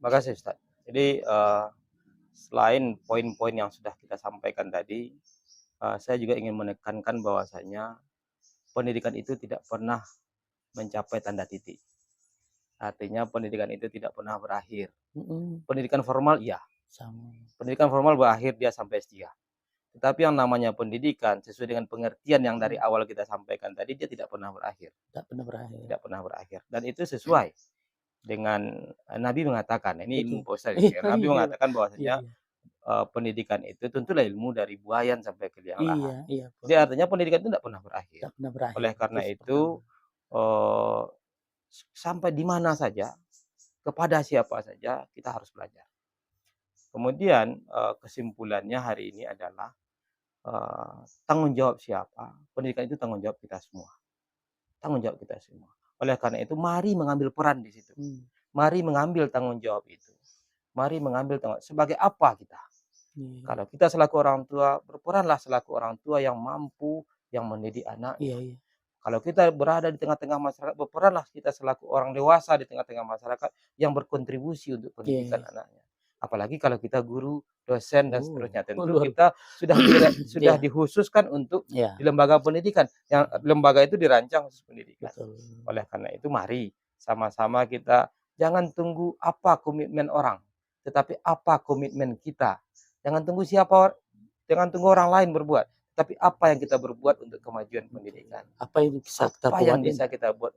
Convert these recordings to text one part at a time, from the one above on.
Makasih Ustaz. Jadi, selain poin-poin yang sudah kita sampaikan tadi, saya juga ingin menekankan bahwasanya pendidikan itu tidak pernah mencapai tanda titik. Artinya pendidikan itu tidak pernah berakhir. Pendidikan formal iya, Sama. pendidikan formal berakhir dia sampai S3. Tetapi yang namanya pendidikan sesuai dengan pengertian yang dari awal kita sampaikan tadi, dia tidak pernah berakhir. Tidak pernah berakhir. Tidak pernah berakhir. Dan itu sesuai dengan Nabi mengatakan, ini ilmu Betul. Ustaz, Iya, Nabi iya, mengatakan iya, bahwasanya iya. pendidikan itu tentulah ilmu dari buayan sampai ke liang lahat. Iya, iya, Jadi artinya pendidikan itu tidak pernah berakhir. tidak pernah berakhir. Oleh karena Itu itu, eee, sampai di mana saja, kepada siapa saja kita harus belajar. Kemudian, kesimpulannya hari ini adalah, tanggung jawab siapa, pendidikan itu tanggung jawab kita semua. Tanggung jawab kita semua. Oleh karena itu mari mengambil peran di situ. Mari mengambil tanggung jawab itu. Mari mengambil tanggung sebagai apa kita? Kalau kita selaku orang tua, berperanlah selaku orang tua yang mampu, yang mendidik anaknya. Iya, iya. Kalau kita berada di tengah-tengah masyarakat, berperanlah kita selaku orang dewasa di tengah-tengah masyarakat yang berkontribusi untuk pendidikan Iya. anaknya. Apalagi kalau kita guru, dosen, dan seterusnya. Tentu luar kita sudah sudah Iya. dikhususkan untuk Iya. di lembaga pendidikan. Yang lembaga itu dirancang khusus pendidikan. Betul. Oleh karena itu mari sama-sama kita jangan tunggu apa komitmen orang, tetapi apa komitmen kita. Jangan tunggu jangan tunggu orang lain berbuat, tapi apa yang kita berbuat untuk kemajuan pendidikan. Apa yang bisa kita Apa buat yang bisa kita buat.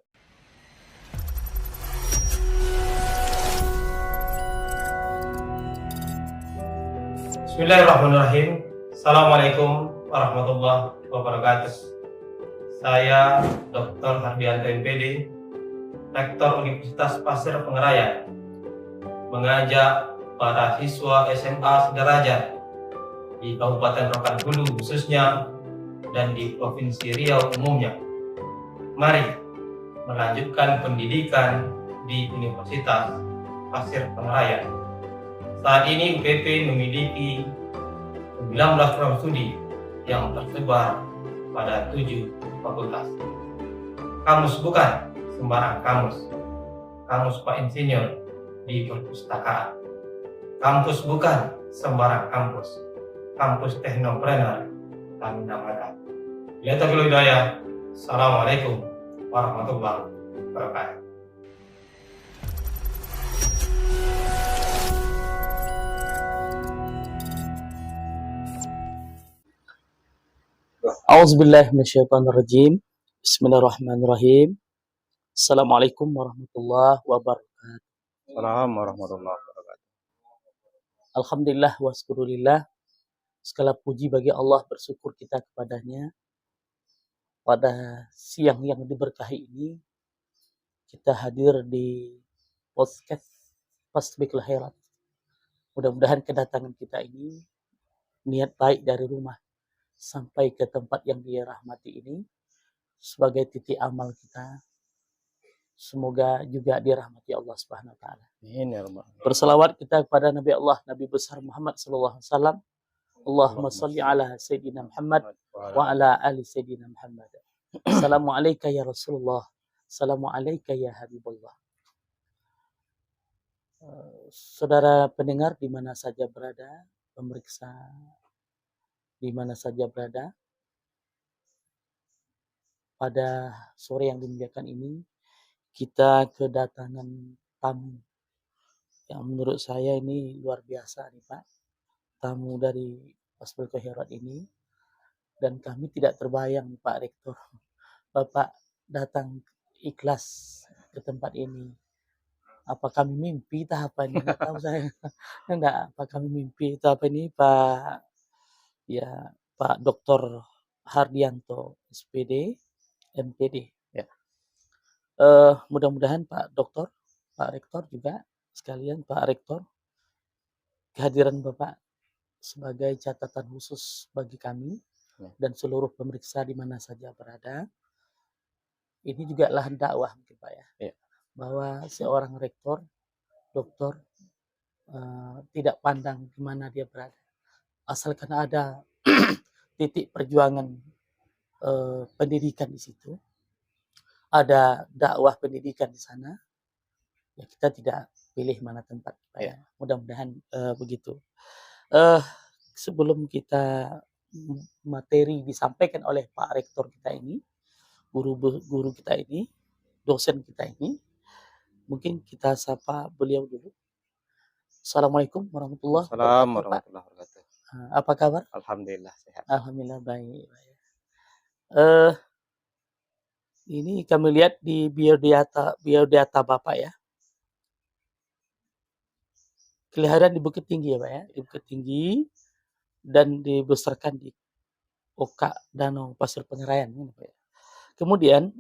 Bismillahirrahmanirrahim. Assalamualaikum warahmatullahi wabarakatuh. Saya Dr. Hardianto MPD, Rektor Universitas Pasir Pengrayan, mengajak para siswa SMA sederajat di Kabupaten Rokan Hulu khususnya dan di Provinsi Riau umumnya. Mari melanjutkan pendidikan di Universitas Pasir Pengrayan. Saat ini UPP memiliki 19 program studi yang tersebar pada 7 fakultas. Kamus bukan sembarang kamus. Kamus Pak Insinyur di perpustakaan. Kampus bukan sembarang kampus. Kampus teknopreneur kami namakan. Ya taufiq hidayah. Assalamualaikum warahmatullahi wabarakatuh. A'udzubillahi minasyaitonirrajim. Bismillahirrahmanirrahim. Assalamualaikum warahmatullahi wabarakatuh. Assalamualaikum warahmatullahi wabarakatuh. Alhamdulillah wa syukurillah. Segala puji bagi Allah, bersyukur kita kepadanya. Pada siang yang diberkahi ini, kita hadir di podcast Fasbikul Khairat. Mudah-mudahan kedatangan kita ini niat baik dari rumah sampai ke tempat yang dirahmati ini sebagai titik amal kita. Semoga juga dirahmati Allah Subhanahu wa taala. Amin ya rabbal alamin. Berselawat kita kepada Nabi Allah, Nabi besar Muhammad sallallahu alaihi wasallam. Allahumma shalli ala sayyidina Muhammad wa ala ali sayyidina Muhammad. Assalamu alayka ya Rasulullah. Assalamu alayka ya Habibullah. Saudara pendengar di mana saja berada, pemeriksa di mana saja berada, pada sore yang dimuliakan ini kita kedatangan tamu yang menurut saya ini luar biasa nih Pak, tamu dari Fasbikul Khairat ini, dan kami tidak terbayang Pak Rektor, Bapak datang ikhlas ke tempat ini. Apa kami mimpi tak apa ini? Nggak tahu saya. Enggak, apa kami mimpi tak apa ini Pak? Ya, Pak Dr. Hardianto SPD, MPD. Ya. Mudah-mudahan Pak Doktor, Pak Rektor juga sekalian Pak Rektor, kehadiran Bapak sebagai catatan khusus bagi kami dan seluruh pemeriksa di mana saja berada. Ini juga lahan dakwah mungkin Pak ya. Bahwa seorang rektor, doktor tidak pandang di mana dia berada. Asalkan ada titik perjuangan pendidikan di situ, ada dakwah pendidikan di sana, ya kita tidak pilih mana tempat, Pak, Iya. ya. Mudah-mudahan, begitu. Eh, Sebelum kita materi disampaikan oleh Pak Rektor kita ini, guru kita ini, dosen kita ini, mungkin kita sapa beliau dulu. Assalamualaikum warahmatullahi Waalaikumsalam wabarakatuh, Pak. warahmatullahi wabarakatuh. Apa kabar? Alhamdulillah sehat. Alhamdulillah baik, baik. Eh, ini kami lihat di biodata Bapak ya. Kelahiran di Bukit Tinggi ya, Pak ya, di Bukit Tinggi dan dibesarkan di Oka Danau Pasir Pengeraian ini, Pak ya. Kemudian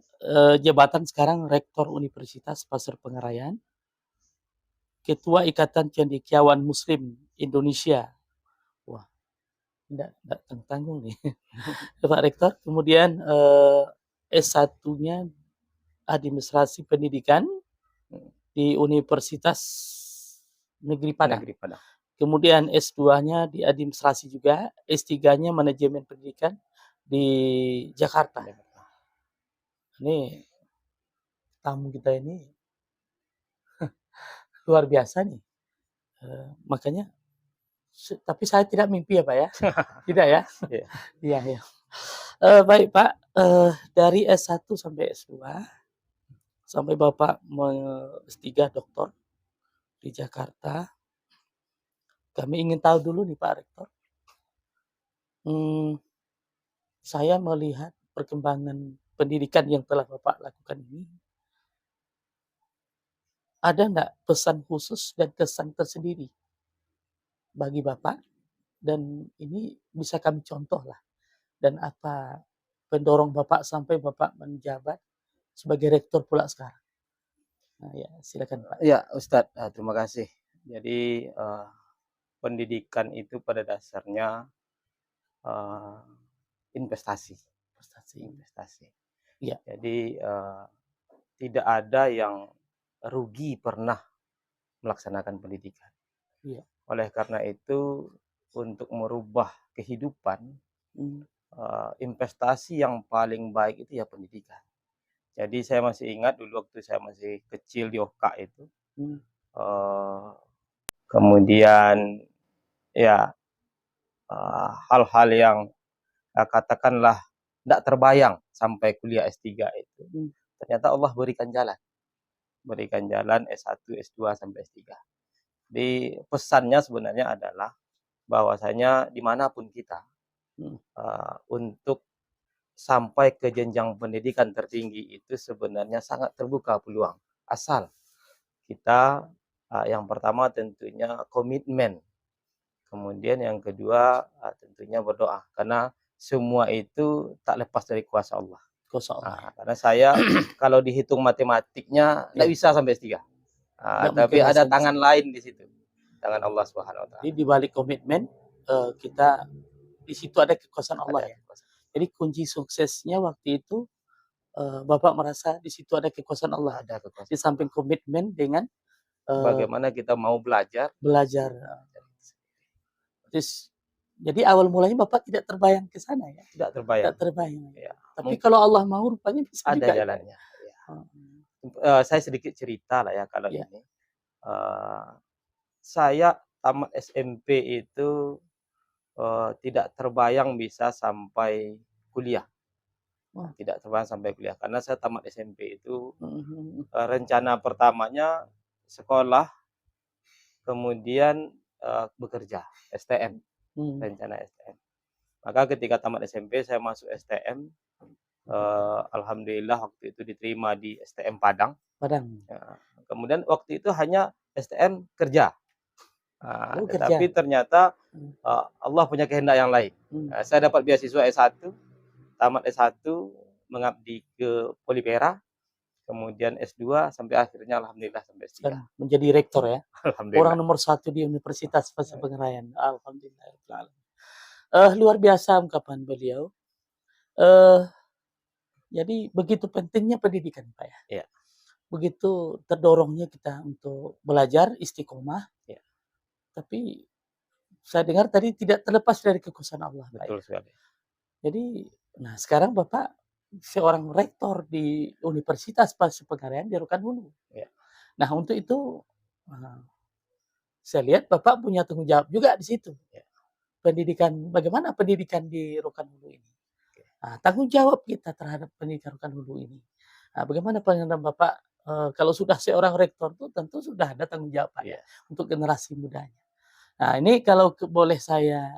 jabatan sekarang Rektor Universitas Pasir Pengeraian, Ketua Ikatan Cendekiawan Muslim Indonesia. Wah, enggak tanggung nih. Pak Rektor. Kemudian S1-nya Administrasi Pendidikan di Universitas Negeri Padang. Negeri Padang. Kemudian S2-nya di administrasi juga, S3-nya manajemen pendidikan di Jakarta. Ini tamu kita ini luar biasa nih. Makanya, tapi saya tidak mimpi ya Pak ya? Tidak ya? Iya. Iya, iya. Baik Pak, dari S1 sampai S2, sampai Bapak S3 doktor di Jakarta, kami ingin tahu dulu nih Pak Rektor. Saya melihat perkembangan pendidikan yang telah Bapak lakukan ini, ada enggak pesan khusus dan kesan tersendiri bagi Bapak? Dan ini bisa kami contoh lah. Dan apa pendorong Bapak sampai Bapak menjabat sebagai rektor pula sekarang? Nah, ya, silakan Pak. Ya, Ustadz, terima kasih. Jadi pendidikan itu pada dasarnya investasi. Iya. Jadi tidak ada yang rugi pernah melaksanakan pendidikan. Iya. Oleh karena itu, untuk merubah kehidupan, investasi yang paling baik itu ya pendidikan. Jadi saya masih ingat dulu waktu saya masih kecil di Oka itu, kemudian ya hal-hal yang katakanlah tidak terbayang sampai kuliah S3 itu. Ternyata Allah berikan jalan S1, S2 sampai S3. Jadi pesannya sebenarnya adalah bahwasanya dimanapun kita untuk sampai ke jenjang pendidikan tertinggi itu sebenarnya sangat terbuka peluang, asal kita yang pertama tentunya komitmen, kemudian yang kedua tentunya berdoa, karena semua itu tak lepas dari kuasa Allah. Karena saya kalau dihitung matematiknya tidak bisa sampai S3. Tapi ada tangan lain di situ, tangan Allah Subhanahu wa taala. Jadi di balik komitmen kita di situ ada kekuasaan Allah ya. Jadi kunci suksesnya waktu itu Bapak merasa di situ ada kekuasaan Allah. Ada kekuasaan. Di samping komitmen dengan bagaimana kita mau belajar. Terus, jadi awal mulanya Bapak tidak terbayang ke sana ya? Tidak terbayang. Tidak terbayang. Ya. Tapi kalau Allah mau rupanya bisa ada juga. Jalannya. Ya. Saya sedikit cerita lah ya kalau ini. Saya tamat SMP itu tidak terbayang bisa sampai kuliah. Tidak terbayang sampai kuliah karena saya tamat SMP itu rencana pertamanya sekolah, kemudian bekerja, STM, rencana STM. Maka ketika tamat SMP saya masuk STM, alhamdulillah waktu itu diterima di STM Padang. Ya, kemudian waktu itu hanya STM kerja. Tetapi ternyata Allah punya kehendak yang lain. Saya dapat beasiswa S1, tamat S1 mengabdi ke Polipera, kemudian S2 sampai akhirnya alhamdulillah sampai S3. Menjadi rektor ya. Alhamdulillah. Orang nomor 1 di Universitas Pasir Pengeraian. Alhamdulillah. Luar biasa ungkapan beliau. Jadi begitu pentingnya pendidikan Pak ya. Ya. Begitu terdorongnya kita untuk belajar istiqomah. Ya. Tapi saya dengar tadi tidak terlepas dari kekuasaan Allah. Betul sekali. Jadi, nah sekarang Bapak seorang rektor di Universitas Pasir Pengeraian di Rokan Hulu. Ya. Nah untuk itu Nah, saya lihat Bapak punya tanggung jawab juga di situ. Ya, Pendidikan, bagaimana pendidikan di Rokan Hulu ini? oke. Nah, tanggung jawab kita terhadap pendidikan Rokan Hulu ini. Nah, bagaimana pandangan Bapak, kalau sudah seorang rektor tuh tentu sudah ada tanggung jawab Pak ya, Iya, untuk generasi mudanya. Nah, ini kalau boleh saya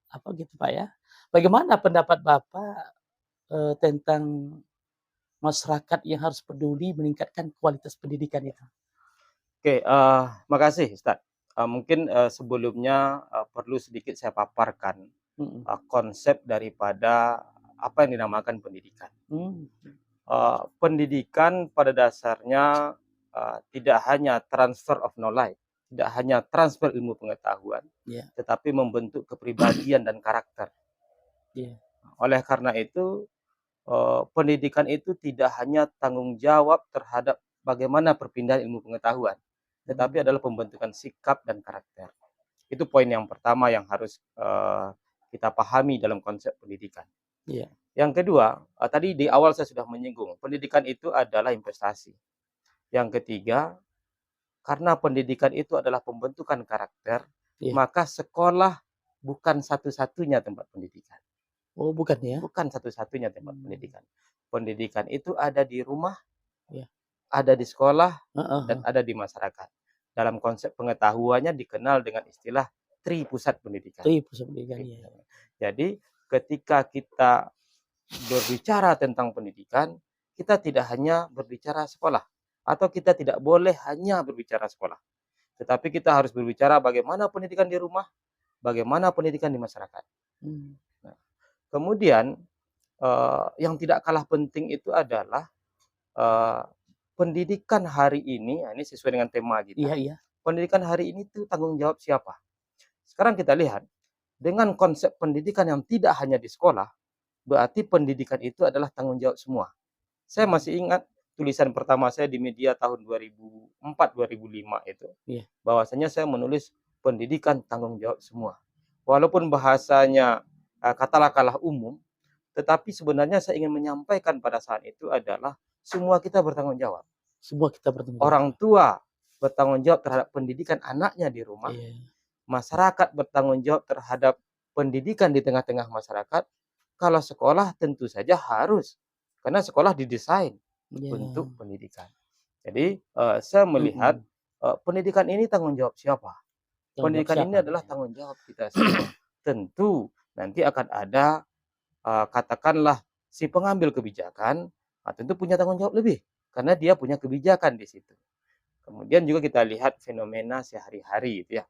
apa gitu Pak ya, bagaimana pendapat Bapak, tentang masyarakat yang harus peduli meningkatkan kualitas pendidikan itu? oke, makasih Ustaz. Mungkin, sebelumnya, perlu sedikit saya paparkan, Mhm. konsep daripada apa yang dinamakan pendidikan. Mmm, Pendidikan pada dasarnya, tidak hanya transfer of knowledge, tidak hanya transfer ilmu pengetahuan, iya tetapi membentuk kepribadian dan karakter. iya. Oleh karena itu, pendidikan itu tidak hanya tanggung jawab terhadap bagaimana perpindahan ilmu pengetahuan, tetapi Mmm, adalah pembentukan sikap dan karakter. Itu poin yang pertama yang harus, kita pahami dalam konsep pendidikan. iya. Yang kedua, tadi di awal saya sudah menyinggung, pendidikan itu adalah investasi. Yang ketiga, karena pendidikan itu adalah pembentukan karakter, Iya. maka sekolah bukan satu-satunya tempat pendidikan. Oh, bukan ya? Bukan satu-satunya tempat Mmm, pendidikan. Pendidikan itu ada di rumah, iya. ada di sekolah, Heeh dan heeh. ada di masyarakat. Dalam konsep pengetahuannya dikenal dengan istilah tri pusat pendidikan. Pusat pendidikan, iya iya. Jadi ketika kita berbicara tentang pendidikan, kita tidak hanya berbicara sekolah, atau kita tidak boleh hanya berbicara sekolah, tetapi kita harus berbicara bagaimana pendidikan di rumah, bagaimana pendidikan di masyarakat. Mmm, Nah, kemudian, yang tidak kalah penting itu adalah, eee, pendidikan hari ini, nah ini sesuai dengan tema iya kita, iya. pendidikan hari ini tuh tanggung jawab siapa? Sekarang kita lihat, dengan konsep pendidikan yang tidak hanya di sekolah, berarti pendidikan itu adalah tanggung jawab semua. Saya Mmm, masih ingat tulisan pertama saya di media tahun 2004, 2005 itu, iya. bahwasanya saya menulis pendidikan tanggung jawab semua. Walaupun bahasanya, katakanlah umum, tetapi sebenarnya saya ingin menyampaikan pada saat itu adalah semua kita bertanggung jawab. Semua kita bertanggung jawab Orang ya? tua bertanggung jawab terhadap pendidikan anaknya di rumah, Iya masyarakat bertanggung jawab terhadap pendidikan di tengah-tengah masyarakat, kalau sekolah tentu saja harus, karena sekolah didesain iya. untuk pendidikan. Jadi, saya melihat, Mhm. pendidikan ini tanggung jawab siapa? Tanggung jawab Pendidikan siapa ini Pak adalah ya? tanggung jawab kita semua. Tentu nanti akan ada, katakanlah si pengambil kebijakan, tentu punya tanggung jawab lebih, karena dia punya kebijakan di situ. Kemudian juga kita lihat fenomena sehari-hari itu ya.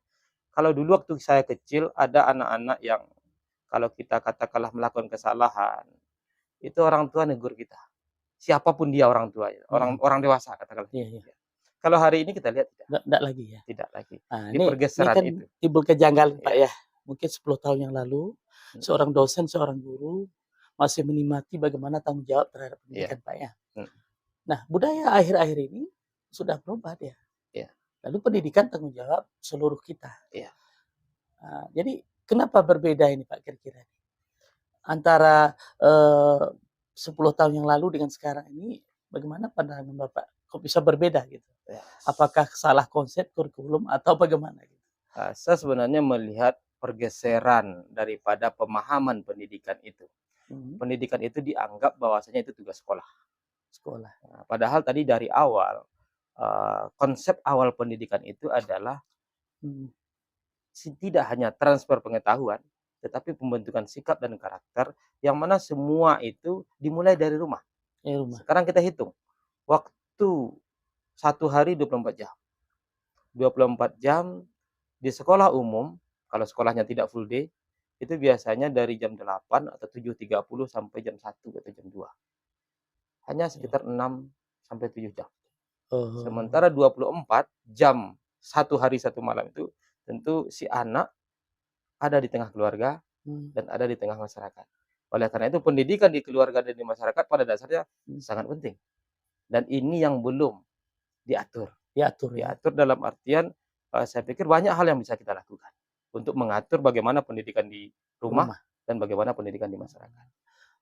Kalau dulu waktu saya kecil ada anak-anak yang kalau kita katakanlah melakukan kesalahan, itu orang tua negur kita. Siapapun dia orang tuanya, orang Mhm. orang dewasa katakanlah Iya gitu iya. ya. Kalau hari ini kita lihat tidak, Nggak lagi ya? tidak lagi. Nah, Di ini pergeseran kan itu. timbul kejanggalan Pak Ya, ya. Mungkin 10 tahun yang lalu, mhm, seorang dosen, seorang guru masih menikmati bagaimana tanggung jawab terhadap iya, pendidikan Pak ya. mhm, Nah, budaya akhir-akhir ini sudah berubah dia. iya, Lalu pendidikan tanggung jawab seluruh kita. iya. Jadi kenapa berbeda ini Pak kira-kira? Antara, 10 tahun yang lalu dengan sekarang ini, bagaimana pandangan Bapak? Kok bisa berbeda gitu? Ya, Apakah salah konsep kurikulum atau bagaimana gitu? saya sebenarnya melihat pergeseran daripada pemahaman pendidikan itu. Mhm, Pendidikan itu dianggap bahwasanya itu tugas sekolah. sekolah. Nah, padahal tadi dari awal, konsep awal pendidikan itu adalah Mhm, tidak hanya transfer pengetahuan, tetapi pembentukan sikap dan karakter, yang mana semua itu dimulai dari rumah. rumah. Sekarang kita hitung, waktu satu hari 24 jam. 24 jam di sekolah umum, kalau sekolahnya tidak full day, itu biasanya dari jam 8 atau 7.30 sampai jam 1 atau jam 2. Hanya Iya. sekitar 6 sampai 7 jam. Oh, Sementara 24 jam satu hari satu malam itu tentu si anak ada di tengah keluarga mmm, dan ada di tengah masyarakat. Oleh karena itu pendidikan di keluarga dan di masyarakat pada dasarnya mmm, sangat penting dan ini yang belum diatur. diatur ya, Diatur dalam artian, saya pikir banyak hal yang bisa kita lakukan untuk mengatur bagaimana pendidikan di rumah rumah. dan bagaimana pendidikan di masyarakat.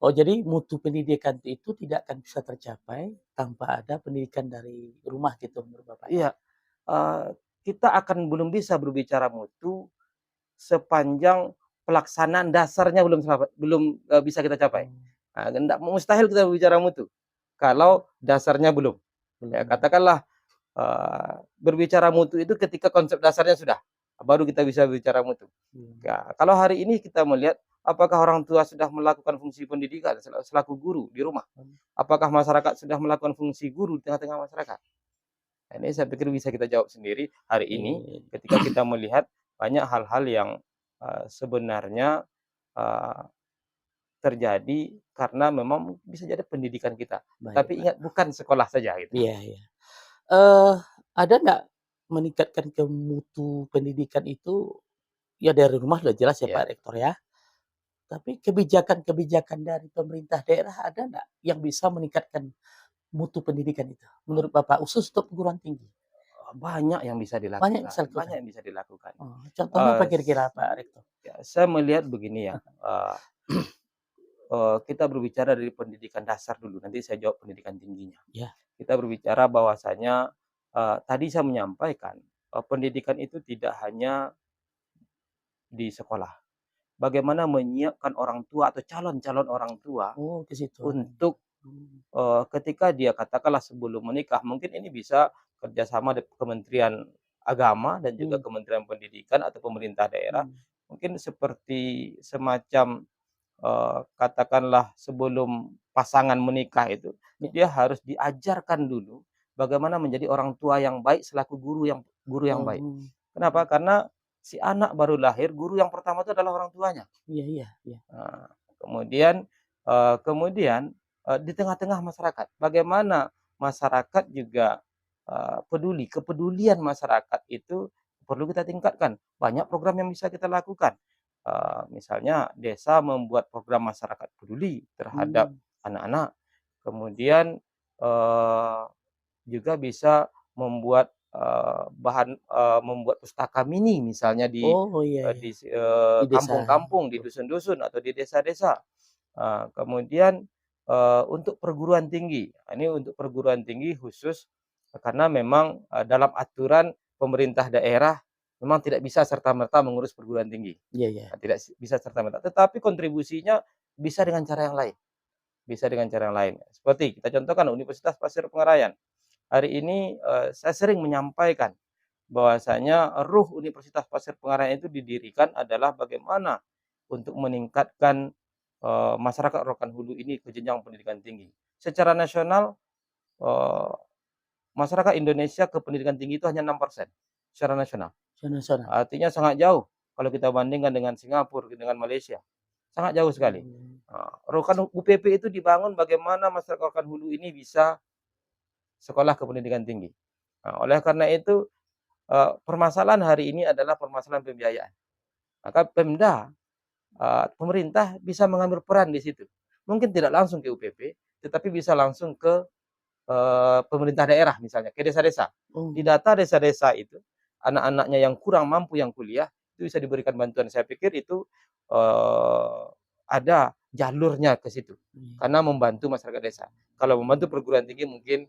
Oh, jadi mutu pendidikan itu tidak akan bisa tercapai tanpa ada pendidikan dari rumah gitu menurut Bapak ya? Iya, eee, kita akan belum bisa berbicara mutu sepanjang pelaksanaan dasarnya belum bisa kita capai. Mustahil kita berbicara mutu kalau dasarnya belum. Ya, katakanlah berbicara mutu itu ketika konsep dasarnya sudah, baru kita bisa bicara mutu. Ya, kalau hari ini kita melihat apakah orang tua sudah melakukan fungsi pendidikan selaku guru di rumah? Apakah masyarakat sudah melakukan fungsi guru di tengah-tengah masyarakat? Nah, ini saya pikir bisa kita jawab sendiri hari ini ketika kita melihat banyak hal-hal yang sebenarnya terjadi karena memang bisa jadi pendidikan kita. Baik, Tapi ingat, bukan sekolah saja gitu. Iya, iya. Ada nggak meningkatkan ke mutu pendidikan itu, ya dari rumah sudah jelas ya Iya. Pak Rektor ya. Tapi kebijakan-kebijakan dari pemerintah daerah ada nggak yang bisa meningkatkan mutu pendidikan itu? Menurut Bapak, khusus untuk perguruan tinggi? Banyak yang bisa Banyak dilakukan. yang bisa dilakukan? Banyak yang bisa dilakukan. Contohnya apa kira-kira Pak Rektor? Ya, saya melihat begini ya. Kita berbicara dari pendidikan dasar dulu, nanti saya jawab pendidikan tingginya. Ya. Kita berbicara bahwasanya tadi saya menyampaikan pendidikan itu tidak hanya di sekolah. Bagaimana menyiapkan orang tua atau calon-calon orang tua ke situ. untuk ketika dia katakanlah sebelum menikah, mungkin ini bisa kerjasama dengan Kementerian Agama dan juga Kementerian Pendidikan atau pemerintah daerah. Mungkin seperti semacam katakanlah sebelum pasangan menikah itu, dia harus diajarkan dulu bagaimana menjadi orang tua yang baik selaku guru yang baik. Kenapa? Karena si anak baru lahir, guru yang pertama itu adalah orang tuanya. Iya. Nah, kemudian di tengah-tengah masyarakat, bagaimana masyarakat juga peduli. Kepedulian masyarakat itu perlu kita tingkatkan. Banyak program yang bisa kita lakukan. Misalnya desa membuat program masyarakat peduli terhadap anak-anak. Kemudian juga bisa membuat membuat pustaka mini misalnya di kampung-kampung, di dusun-dusun atau di desa-desa. Kemudian untuk perguruan tinggi, ini untuk perguruan tinggi khusus karena memang dalam aturan pemerintah daerah memang tidak bisa serta-merta mengurus perguruan tinggi. Iya. Tidak bisa serta-merta, tetapi kontribusinya bisa dengan cara yang lain. Bisa dengan cara yang lain. Seperti kita contohkan Universitas Pasir Pengarayan. Hari ini saya sering menyampaikan bahwasanya ruh Universitas Pasir Pengarayan itu didirikan adalah bagaimana untuk meningkatkan masyarakat Rokan Hulu ini ke jenjang pendidikan tinggi. Secara nasional masyarakat Indonesia ke pendidikan tinggi itu hanya 6% secara nasional. Artinya sangat jauh kalau kita bandingkan dengan Singapura, dengan Malaysia. Sangat jauh sekali. Rokan UPP itu dibangun bagaimana masyarakat Rokan Hulu ini bisa sekolah ke pendidikan tinggi. Oleh karena itu permasalahan hari ini adalah permasalahan pembiayaan. Maka Pemda, pemerintah bisa mengambil peran di situ. Mungkin tidak langsung ke UPP, tetapi bisa langsung ke pemerintah daerah misalnya, ke desa-desa. Di data desa-desa itu, anak-anaknya yang kurang mampu yang kuliah, itu bisa diberikan bantuan. Saya pikir itu ada jalurnya ke situ. Karena membantu masyarakat desa. Kalau membantu perguruan tinggi mungkin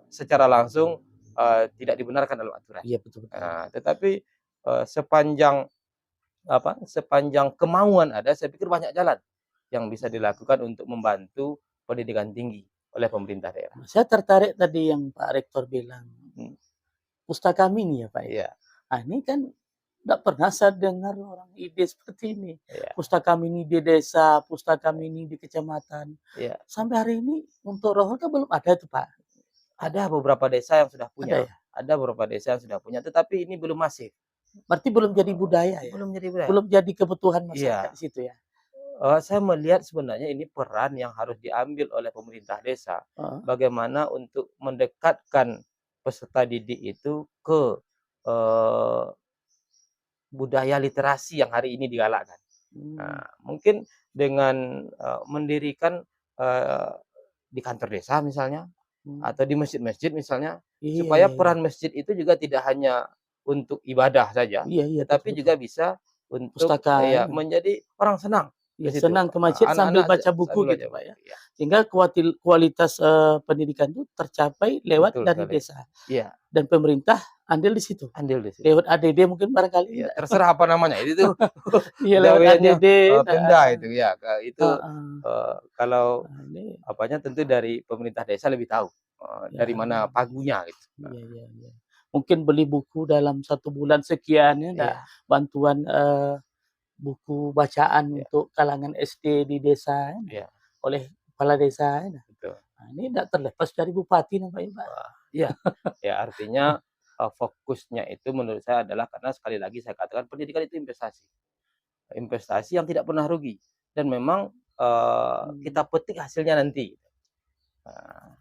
secara langsung tidak dibenarkan dalam aturan. Iya, betul. Tetapi sepanjang kemauan ada, saya pikir banyak jalan yang bisa dilakukan untuk membantu pendidikan tinggi oleh pemerintah daerah. Saya tertarik tadi yang Pak Rektor bilang, pustaka mini ya Pak ya. Ini kan tidak pernah saya dengar orang ide seperti ini. Pustaka mini di desa, pustaka mini di kecamatan. Sampai hari ini untuk Rohorka belum ada itu Pak. Ada beberapa desa yang sudah punya. Ada beberapa desa yang sudah punya, tetapi ini belum masif. Berarti belum jadi budaya ya? Belum jadi budaya. Belum jadi kebutuhan masyarakat di situ ya? Saya melihat sebenarnya ini peran yang harus diambil oleh pemerintah desa. Bagaimana untuk mendekatkan peserta didik itu ke budaya literasi yang hari ini digalakkan. Mungkin dengan mendirikan di kantor desa misalnya, atau di masjid-masjid misalnya, supaya peran masjid itu juga tidak hanya untuk ibadah saja, tetapi juga bisa untuk menjadi orang senang. Senang ke masjid sambil baca buku gitu Pak ya. Sehingga kualitas pendidikan itu tercapai lewat dari desa. Dan pemerintah andil di situ. andil di situ. Lewat ADD mungkin barangkali Ya, enggak? terserah apa namanya. Itu Iya lewat gaweannya ADD, Pemda itu ya. Itu heeh. kalau Nah, ini apanya tentu dari pemerintah desa lebih tahu dari ya, mana pagunya gitu. iya iya iya. Mungkin beli buku dalam 1 bulan sekian ya, enggak, Iya, bantuan, buku bacaan iya, untuk kalangan SD di desa ya, iya, oleh kepala desa ya. betul. Nah, ini enggak terlepas dari bupati nampaknya, Pak. Wah, iya. Ya artinya fokusnya itu menurut saya adalah karena sekali lagi saya katakan pendidikan itu investasi. Investasi yang tidak pernah rugi dan memang kita Mmm. petik hasilnya nanti. Nah,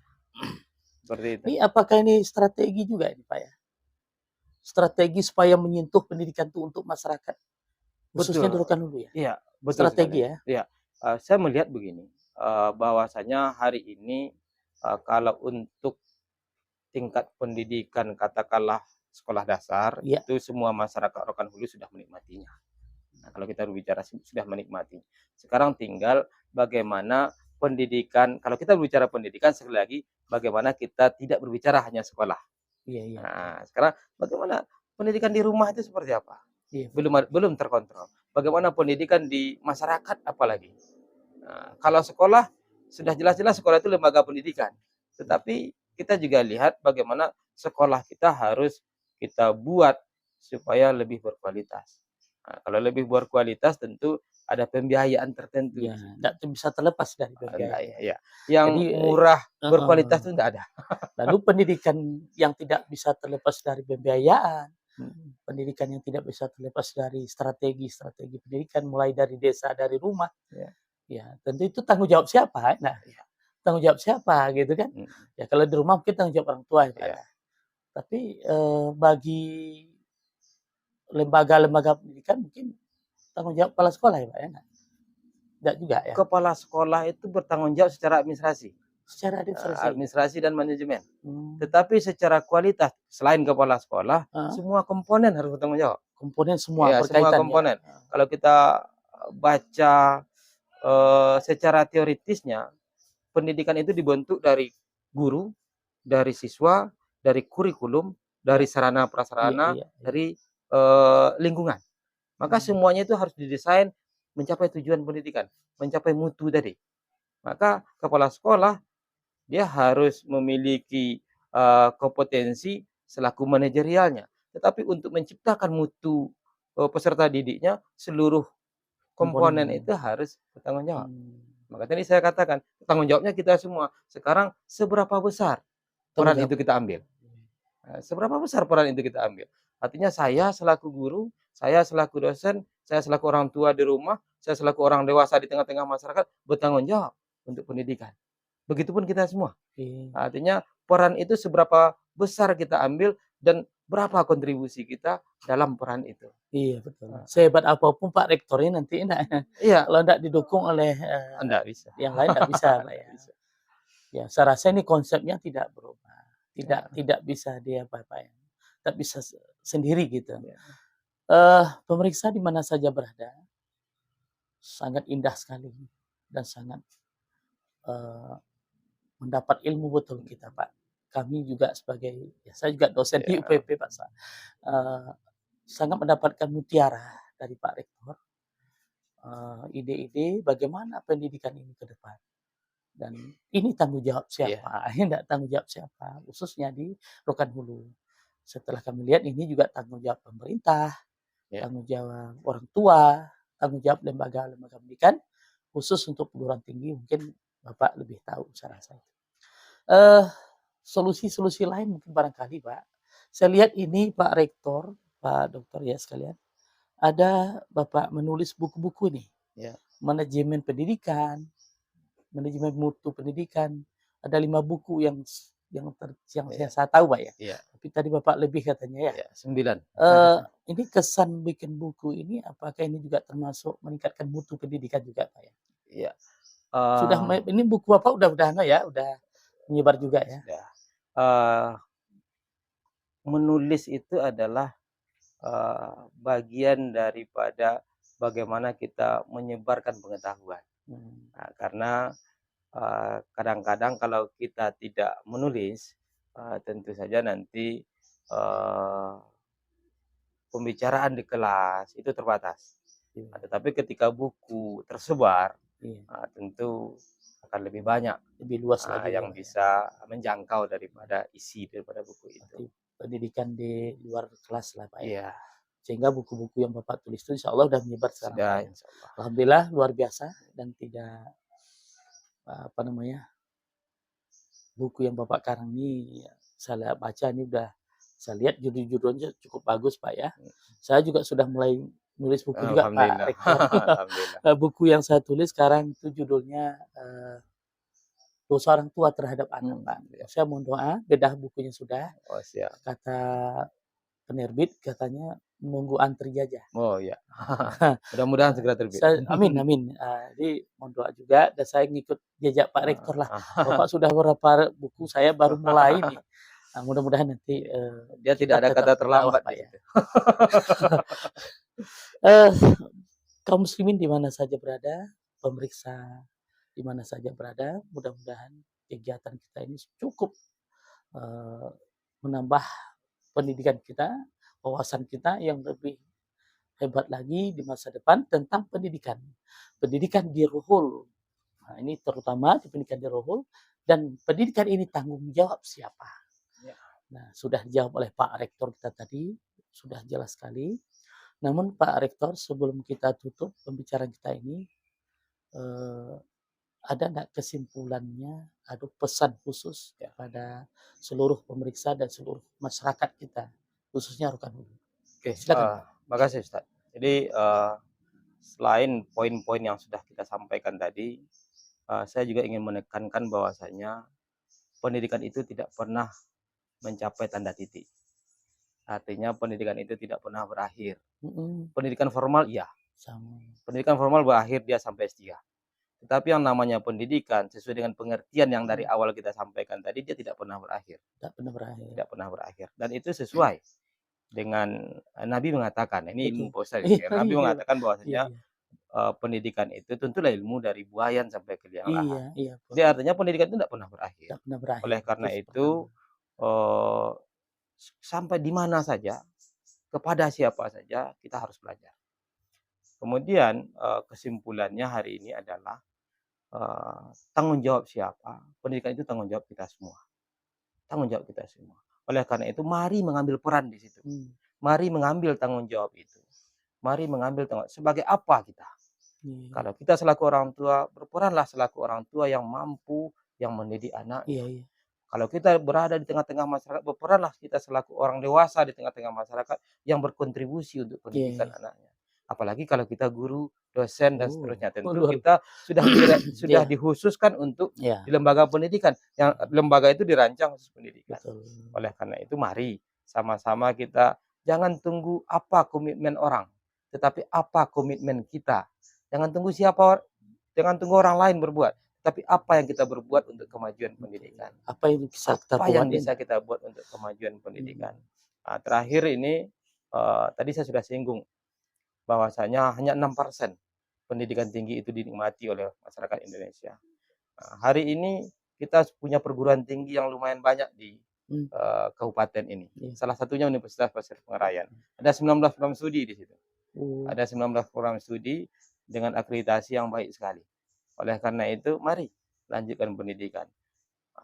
seperti itu. Ini apakah ini strategi juga ini, Pak, ya? Strategi supaya menyentuh pendidikan itu untuk masyarakat, khususnya di Betul. Rokan Hulu ya? Iya, betul Strategi sekali. ya? Iya, saya melihat begini, bahwasanya hari ini, kalau untuk tingkat pendidikan katakanlah sekolah dasar, Iya, itu semua masyarakat Rokan Hulu sudah menikmatinya. Nah, kalau kita berbicara sudah menikmati. Sekarang tinggal bagaimana pendidikan kalau kita berbicara pendidikan sekali lagi, bagaimana kita tidak berbicara hanya sekolah. iya iya iya. Nah, sekarang bagaimana pendidikan di rumah itu seperti apa? Iya betul. Belum terkontrol. Bagaimana pendidikan di masyarakat apalagi? Nah, kalau sekolah sudah jelas-jelas sekolah itu lembaga pendidikan. Tetapi kita juga lihat bagaimana sekolah kita harus kita buat supaya lebih berkualitas. Nah, kalau lebih berkualitas tentu ada pembiayaan tertentu Iya, di situ. nggak bisa terlepas dari Enggak pembiayaan. ya, ya. Yang Jadi murah heeh, berkualitas itu enggak ada. lalu pendidikan yang tidak bisa terlepas dari pembiayaan, Mhm. pendidikan yang tidak bisa terlepas dari strategi-strategi pendidikan mulai dari desa, dari rumah, Ya, ya tentu itu tanggung jawab siapa? Nah, ya. tanggung jawab siapa gitu kan? Mhm. Ya kalau di rumah mungkin tanggung jawab orang tua ya, Pak, Ya. ya. Tapi, bagi lembaga-lembaga pendidikan mungkin tanggung jawab kepala sekolah ya, Pak, ya? Nggak juga ya? Kepala sekolah itu bertanggung jawab secara administrasi, Secara administrasi? administrasi dan manajemen. Mmm, Tetapi secara kualitas, selain kepala sekolah, heeh, semua komponen harus bertanggung jawab. komponen semua Ya, semua berkaitan ya? komponen. Kalau kita baca secara teoritisnya, pendidikan itu dibentuk dari guru, dari siswa, dari kurikulum, Ya, dari sarana iya prasarana, iya iya. dari lingkungan. Maka Mmm, semuanya itu harus didesain mencapai tujuan pendidikan, mencapai mutu tadi. Maka kepala sekolah dia harus memiliki kompetensi selaku manajerialnya. Tetapi untuk menciptakan mutu peserta didiknya, seluruh komponen komponen. itu harus bertanggung jawab. Mmm, Maka tadi saya katakan, tanggung jawabnya kita semua. Sekarang seberapa besar tanggung peran jawab. itu kita ambil? Seberapa besar peran itu kita ambil? Artinya saya selaku guru, saya selaku dosen, saya selaku orang tua di rumah, saya selaku orang dewasa di tengah-tengah masyarakat bertanggung jawab untuk pendidikan. Begitupun kita semua. Oke. Artinya peran itu seberapa besar kita ambil dan berapa kontribusi kita dalam peran itu. Iya betul. Heeh. Sehebat apapun Pak rektornya nanti enggak Iya, kalau enggak didukung oleh, enggak bisa. yang lain enggak bisa Pak Enggak ya. bisa. Ya saya rasa ini konsepnya tidak berubah, tidak Ya, tidak bisa dia apa Pak ya, tidak bisa sendiri gitu. ya, Pemeriksa di mana saja berada, sangat indah sekali dan sangat, eee, mendapat ilmu betul kita Pak. Kami juga sebagai ya saya juga dosen di ya, UPP Pak eee, sangat mendapatkan mutiara dari Pak Rektor, ide-ide bagaimana pendidikan ini ke depan. Dan ini tanggung jawab ya, siapa? Ini enggak tanggung jawab siapa, khususnya di Rokan Hulu. Setelah kami lihat ini juga tanggung jawab pemerintah, ya, tanggung jawab orang tua, tanggung jawab lembaga-lembaga pendidikan, khusus untuk perguruan tinggi mungkin Bapak lebih tahu saya rasa. Eh, solusi-solusi lain mungkin barangkali Pak. Saya lihat ini Pak Rektor, Pak Dokter ya sekalian, ada Bapak menulis buku-buku nih, ya, manajemen pendidikan, manajemen mutu pendidikan, ada 5 buku yang ya, saya tahu, Pak, ya. ya, Tapi tadi Bapak lebih katanya ya. ya, 9. Ini kesan bikin buku ini apakah ini juga termasuk meningkatkan mutu pendidikan juga, Pak, ya? Iya, Sudah eee, ini buku Bapak udah ya, udah menyebar juga ya? sudah, eee, menulis itu adalah bagian daripada bagaimana kita menyebarkan pengetahuan. Mmm, Nah, karena, kadang-kadang kalau kita tidak menulis, tentu saja nanti, eee, pembicaraan di kelas itu terbatas. Iya, Tetapi ketika buku tersebar, iya. tentu akan lebih banyak, Lebih luas lagi ya, yang Pak, ya. bisa menjangkau daripada isi daripada buku itu. Berarti pendidikan di luar kelas lah, Pak, ya. Iya, Sehingga buku-buku yang Bapak tulis itu insya Allah udah menyebar sekarang, Pak, sudah ya. insyaallah. Alhamdulillah luar biasa dan tidak, apa namanya, buku yang Bapak karang ini ya, saya baca ini udah saya lihat judul-judulnya cukup bagus, Pak, ya. Saya juga sudah mulai nulis buku juga, Pak Alhamdulillah. Rektor. Alhamdulillah. Buku yang saya tulis sekarang itu judulnya, Dosa Orang Tua Terhadap Anak, Pak. Iya. Saya mohon doa, bedah bukunya sudah, Oh, siap. kata penerbit katanya menunggu antri aja. Oh, iya. Mudah-mudahan segera terbit. Amin amin, jadi mohon doa juga dan saya ngikut jejak Pak Rektor lah. Bapak sudah berapa buku, saya baru mulai nih. Mudah-mudahan nanti, Dia kita tidak ada tetap kata berdakwah, terlambat Pak, di ya. situ. Eh, Kaum muslimin di mana saja berada, pemeriksa di mana saja berada, mudah-mudahan kegiatan kita ini cukup, eee, menambah pendidikan kita, wawasan kita yang lebih hebat lagi di masa depan tentang pendidikan. Pendidikan di Ruhul. Nah, ini terutama di pendidikan di Ruhul dan pendidikan ini tanggung jawab siapa? Ya. Nah, sudah dijawab oleh Pak Rektor kita tadi, sudah jelas sekali. Namun Pak Rektor, sebelum kita tutup pembicaraan kita ini, eh, ada nggak kesimpulannya, ada pesan khusus kepada seluruh pemeriksa dan seluruh masyarakat kita, khususnya Rokan Hulu? Oke, Silakan Pak. makasih Ustaz. Jadi, selain poin-poin yang sudah kita sampaikan tadi, saya juga ingin menekankan bahwasanya pendidikan itu tidak pernah mencapai tanda titik. Artinya pendidikan itu tidak pernah berakhir. Pendidikan formal iya, Sama. pendidikan formal berakhir dia sampai S3. Tetapi yang namanya pendidikan sesuai dengan pengertian yang dari awal kita sampaikan tadi, dia tidak pernah berakhir. Tidak pernah berakhir. Tidak pernah berakhir. Dan itu sesuai dengan Nabi mengatakan, ini ilmu Betul. Ustaz, Iya, Nabi iya, mengatakan iya, bahwasanya iya. pendidikan itu tentulah ilmu dari buayan sampai ke liang lahat. Iya, iya, Jadi artinya pendidikan itu tidak pernah berakhir. tidak pernah berakhir. Oleh karena Itu itu, pertama. eee, sampai di mana saja, kepada siapa saja kita harus belajar. Kemudian, kesimpulannya hari ini adalah, tanggung jawab siapa, pendidikan itu tanggung jawab kita semua. Tanggung jawab kita semua. Oleh karena itu mari mengambil peran di situ. Mari mengambil tanggung jawab itu. Mari mengambil tanggung sebagai apa kita? Iya, Kalau kita selaku orang tua, berperanlah selaku orang tua yang mampu, yang mendidik iya, anaknya. iya. Kalau kita berada di tengah-tengah masyarakat, berperanlah kita selaku orang dewasa di tengah-tengah masyarakat yang berkontribusi untuk Iya, pendidikan iya. anaknya. Apalagi kalau kita guru, dosen, dan seterusnya. Tentu luar kita sudah sudah Iya, dikhususkan untuk iya, di lembaga pendidikan. Yang lembaga itu dirancang khusus pendidikan. betul. Oleh karena itu mari sama-sama kita jangan tunggu apa komitmen orang, tetapi apa komitmen kita. Jangan tunggu jangan tunggu orang lain berbuat, tapi apa yang kita berbuat untuk kemajuan pendidikan. Apa yang bisa kita Apa yang buat bisa ini? kita buat untuk kemajuan pendidikan. Terakhir ini, tadi saya sudah singgung bahwasanya hanya 6% pendidikan tinggi itu dinikmati oleh masyarakat Indonesia. Hari ini kita punya perguruan tinggi yang lumayan banyak di kabupaten ini. Iya. Salah satunya Universitas Pasir Pengarayan. Ada 19 program studi di situ. Oh, Ada 19 program studi dengan akreditasi yang baik sekali. Oleh karena itu, mari lanjutkan pendidikan.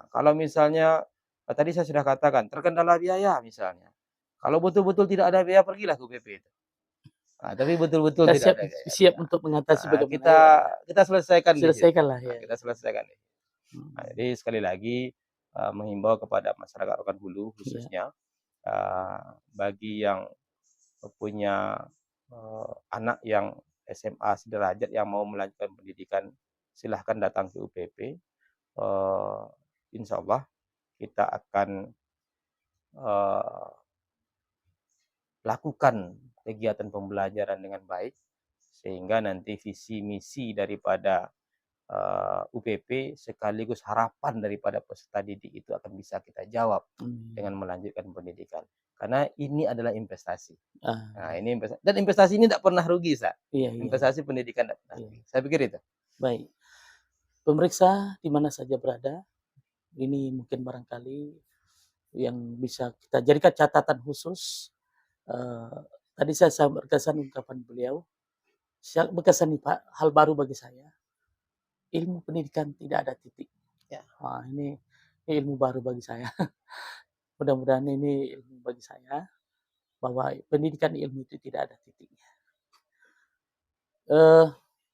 Kalau misalnya tadi saya sudah katakan terkendala biaya misalnya. Kalau betul-betul tidak ada biaya, pergilah ke UPP itu. Tapi betul-betul kita tidak siap ada biaya. siap untuk mengatasi bagaimana Kita ya. kita selesaikan di situ. Selesaikanlah ya. Kita selesaikan. Jadi sekali lagi menghimbau kepada masyarakat Rokan Hulu khususnya bagi yang punya anak yang SMA sederajat yang mau melanjutkan pendidikan, silahkan datang ke UPP. Insya Allah kita akan lakukan kegiatan pembelajaran dengan baik sehingga nanti visi misi daripada UPP sekaligus harapan daripada peserta didik itu akan bisa kita jawab dengan melanjutkan pendidikan. Karena ini adalah investasi. Ini investasi dan investasi ini tidak pernah rugi, Sa. Iya, Investasi pendidikan tidak pernah rugi. Saya pikir itu. Baik. Pemeriksa di mana saja berada, ini mungkin barangkali yang bisa kita jadikan catatan khusus. Tadi saya berkesan ungkapan beliau, berkesan nih Pak, hal baru bagi saya, ilmu pendidikan tidak ada titik. Ya. Wah, ini ilmu baru bagi saya. Mudah-mudahan ini ilmu bagi saya, bahwa pendidikan ilmu itu tidak ada titiknya.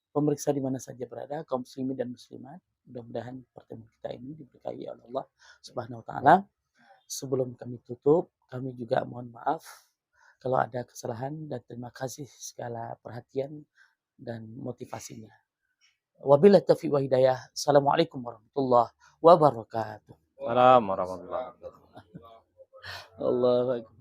Pemirsa di mana saja berada, kaum muslimin dan muslimat, mudah-mudahan pertemuan kita ini diberkahi oleh Allah Subhanahu wa taala. Sebelum kami tutup, kami juga mohon maaf kalau ada kesalahan, dan terima kasih segala perhatian dan motivasinya. Wabillahi taufiq wa hidayah. Assalamualaikum warahmatullahi wabarakatuh. Waalaikumsalam warahmatullahi wabarakatuh. Allahu akbar.